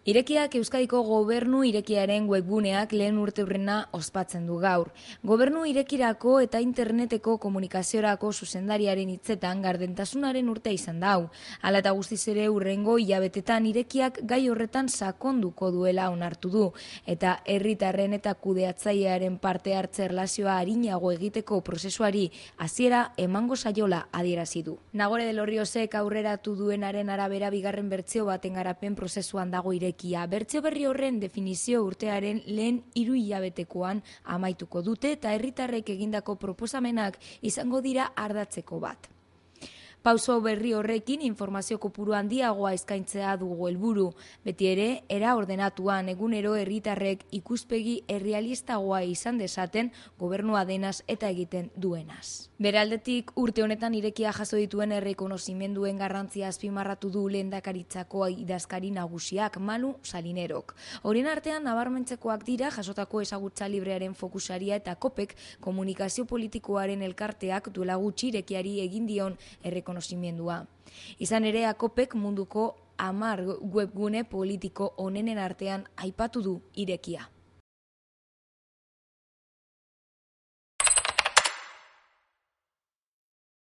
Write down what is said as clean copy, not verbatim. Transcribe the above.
Irekiak Euskadiko Gobernu Irekiaren webguneak lehen urteurrena ospatzen du gaur. Gobernu Irekirako eta interneteko komunikaziorako zuzendariaren hitzetan gardentasunaren urtea izan da hau. Hala eta guztiz ere hurrengo hilabetetan Irekiak gai horretan sakonduko duela onartu du eta herritarren eta kudeatzailearen parte hartze erlazioa arinago egiteko prozesuari hasiera emango saiola adierazi du. Nagore del Orriozek aurreratu duenaren arabera bigarren bertsio baten garapen prozesuan dago Irekia. Bertsio berri horren definizio urtearen lehen 3 hilabetekoan amaituko dute eta herritarrek egindako proposamenak izango dira ardatzeko bat. Pauso berri horrekin informazio kopuru handiagoa eskaintzea dugu helburu. Beti ere, era ordenatuan egunero herritarrek ikuspegi errealistagoa izan dezaten gobernua denaz eta egiten duenaz. Beraldetik urte honetan Irekia jaso dituen errekonozimenduen garrantzia azpimarratu du lehendakaritzako idazkari nagusiak Manu Salinerok. Horien artean nabarmentzekoak dira jasotako ezagutza librearen fokusaria eta kopek komunikazio politikoaren elkarteak duela gutxi Irekiari egin dion errekonozimendua. Izan ere, Akopek munduko 10 webgune politiko onenen artean aipatu du Irekia.